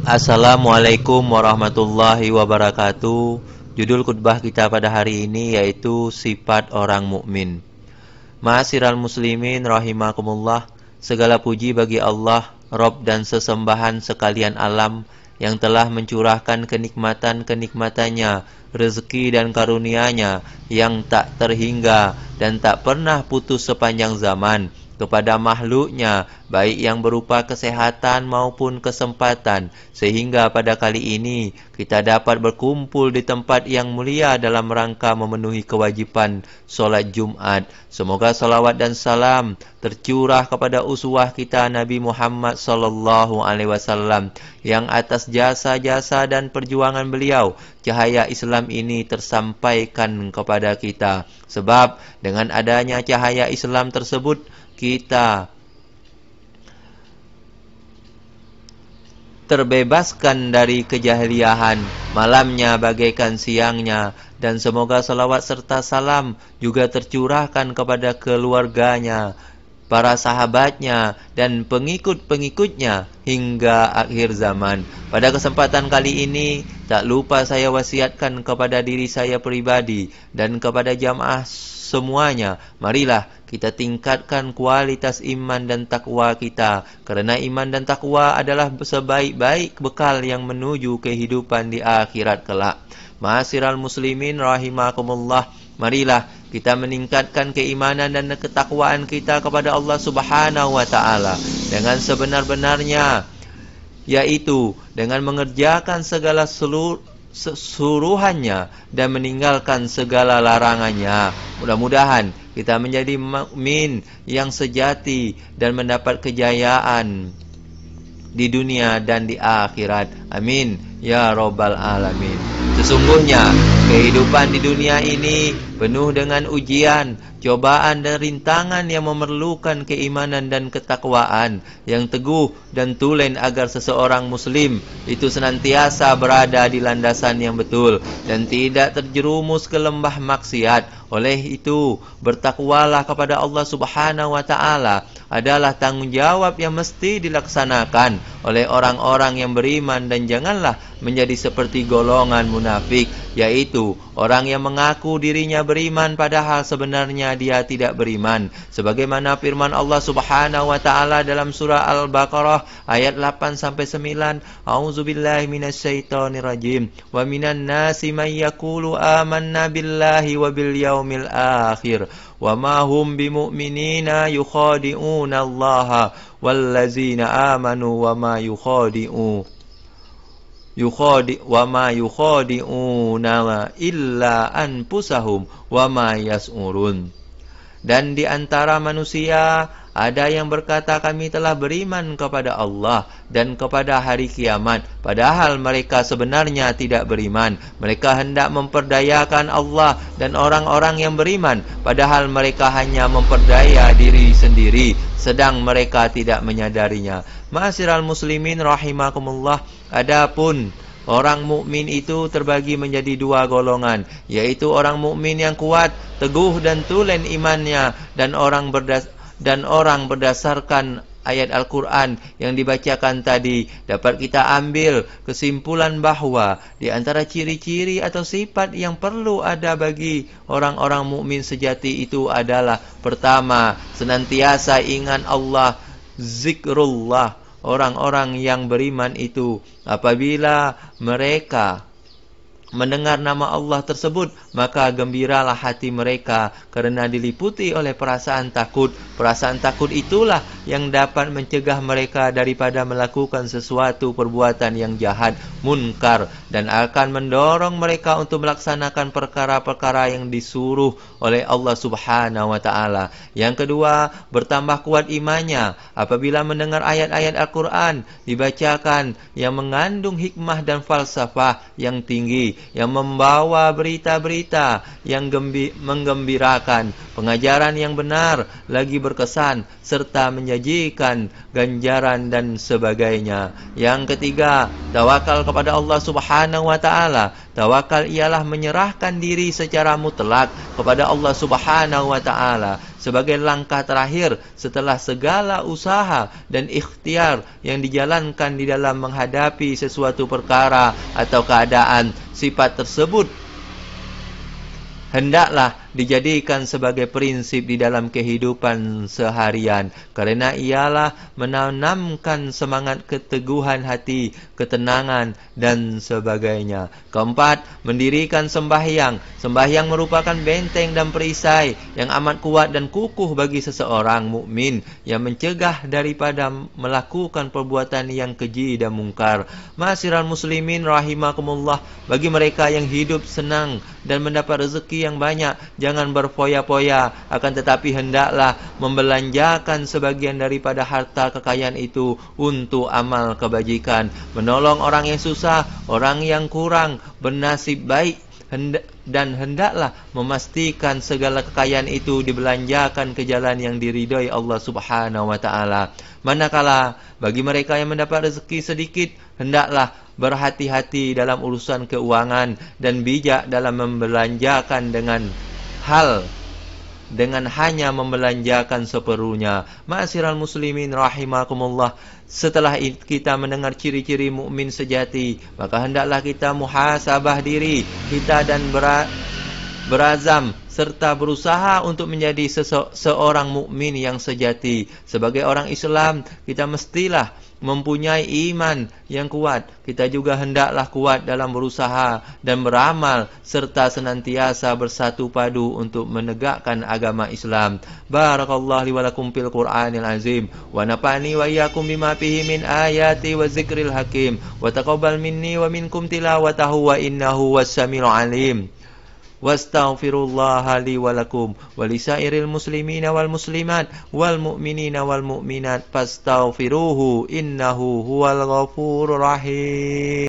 Assalamualaikum warahmatullahi wabarakatuh. Judul khutbah kita pada hari ini yaitu sifat orang mukmin. Ma'asyiral muslimin rahimakumullah. Segala puji bagi Allah, Rabb dan sesembahan sekalian alam yang telah mencurahkan kenikmatan-kenikmatannya, rezeki dan karunia-Nya yang tak terhingga dan tak pernah putus sepanjang zaman kepada makhluknya, baik yang berupa kesehatan maupun kesempatan, sehingga pada kali ini kita dapat berkumpul di tempat yang mulia dalam rangka memenuhi kewajiban solat Jumat. Semoga salawat dan salam tercurah kepada uswah kita Nabi Muhammad sallallahu alaihi wasallam, yang atas jasa-jasa dan perjuangan beliau cahaya Islam ini tersampaikan kepada kita. Sebab dengan adanya cahaya Islam tersebut, kita terbebaskan dari kejahiliahan, malamnya bagaikan siangnya, dan semoga salawat serta salam juga tercurahkan kepada keluarganya, para sahabatnya, dan pengikut-pengikutnya hingga akhir zaman. Pada kesempatan kali ini, tak lupa saya wasiatkan kepada diri saya pribadi dan kepada jamaah semuanya, marilah kita tingkatkan kualitas iman dan takwa kita, kerana iman dan takwa adalah sebaik-baik bekal yang menuju kehidupan di akhirat kelak. Ma'asyiral muslimin rahimakumullah, marilah kita meningkatkan keimanan dan ketakwaan kita kepada Allah Subhanahu wa taala dengan sebenar-benarnya, yaitu dengan mengerjakan segala suruhannya dan meninggalkan segala larangannya. Mudah-mudahan kita menjadi mukmin yang sejati dan mendapat kejayaan di dunia dan di akhirat. Amin ya rabbal alamin. Sesungguhnya kehidupan di dunia ini penuh dengan ujian, cobaan dan rintangan yang memerlukan keimanan dan ketakwaan yang teguh dan tulen agar seseorang muslim itu senantiasa berada di landasan yang betul dan tidak terjerumus ke lembah maksiat. Oleh itu, bertakwalah kepada Allah Subhanahu wa taala adalah tanggung jawab yang mesti dilaksanakan oleh orang-orang yang beriman, dan janganlah menjadi seperti golongan munafik, yaitu orang yang mengaku dirinya beriman padahal sebenarnya dia tidak beriman. Sebagaimana firman Allah Subhanahu wa taala dalam surah Al-Baqarah ayat 8 sampai 9, A'udzubillahi minasyaitonirrajim. Wa minan nasi may yaqulu amanna billahi wa bil yaumil akhir wa ma hum bimu'minina yukhadi'una Allah wallazina amanu wa ma yukhadi'una illa anfusahum wa ma yas'urun. Dan di antara manusia ada yang berkata, kami telah beriman kepada Allah dan kepada hari kiamat, padahal mereka sebenarnya tidak beriman. Mereka hendak memperdayakan Allah dan orang-orang yang beriman, padahal mereka hanya memperdaya diri sendiri, sedang mereka tidak menyadarinya. Ma'asyiral muslimin rahimakumullah, adapun orang mukmin itu terbagi menjadi dua golongan, yaitu orang mukmin yang kuat, teguh dan tulen imannya, dan orang berdasarkan ayat Al-Quran yang dibacakan tadi dapat kita ambil kesimpulan bahwa di antara ciri-ciri atau sifat yang perlu ada bagi orang-orang mukmin sejati itu adalah, pertama, senantiasa ingat Allah, zikrullah. Orang-orang yang beriman itu apabila mereka mendengar nama Allah tersebut, maka gembiralah hati mereka kerana diliputi oleh perasaan takut. Perasaan takut itulah yang dapat mencegah mereka daripada melakukan sesuatu perbuatan yang jahat, munkar, dan akan mendorong mereka untuk melaksanakan perkara-perkara yang disuruh oleh Allah Subhanahu wa taala. Yang kedua, bertambah kuat imannya apabila mendengar ayat-ayat Al-Quran dibacakan yang mengandung hikmah dan falsafah yang tinggi, yang membawa berita-berita yang menggembirakan, pengajaran yang benar lagi berkesan, serta menjanjikan ganjaran dan sebagainya. Yang ketiga, tawakal kepada Allah Subhanahu wa taala. Tawakal ialah menyerahkan diri secara mutlak kepada Allah Subhanahu wa taala sebagai langkah terakhir setelah segala usaha dan ikhtiar yang dijalankan di dalam menghadapi sesuatu perkara atau keadaan. Sifat tersebut hendaklah dijadikan sebagai prinsip di dalam kehidupan seharian, karena ialah menanamkan semangat keteguhan hati, ketenangan, dan sebagainya. Keempat, mendirikan sembahyang. Sembahyang merupakan benteng dan perisai yang amat kuat dan kukuh bagi seseorang mukmin yang mencegah daripada melakukan perbuatan yang keji dan mungkar. Ma'asyiral muslimin rahimakumullah, bagi mereka yang hidup senang dan mendapat rezeki yang banyak, jangan berfoya-foya, akan tetapi hendaklah membelanjakan sebagian daripada harta kekayaan itu untuk amal kebajikan, menolong orang yang susah, orang yang kurang bernasib baik, dan hendaklah memastikan segala kekayaan itu dibelanjakan ke jalan yang diridhai Allah Subhanahu wa taala. Manakala bagi mereka yang mendapat rezeki sedikit, hendaklah berhati-hati dalam urusan keuangan dan bijak dalam membelanjakan dengan hanya membelanjakan seperlunya. Ma'asyiral muslimin rahimakumullah, setelah kita mendengar ciri-ciri mukmin sejati, maka hendaklah kita muhasabah diri kita dan berazam serta berusaha untuk menjadi seorang mukmin yang sejati. Sebagai orang Islam, kita mestilah mempunyai iman yang kuat. Kita juga hendaklah kuat dalam berusaha dan beramal serta senantiasa bersatu padu untuk menegakkan agama Islam. Barakallahu li wa lakum fil Qur'anil azim wa nafa'ani wa iyyakum bima fihi min ayati wa zikril hakim wa taqabbal minni wa minkum tilawatahu wa innahu was-sami'ul alim. Wastaghfirullaha li wa lakum wa lisairil muslimina wal muslimat wal mu'minina wal mu'minat fastaghfiruhu innahu huwal ghafurur rahim.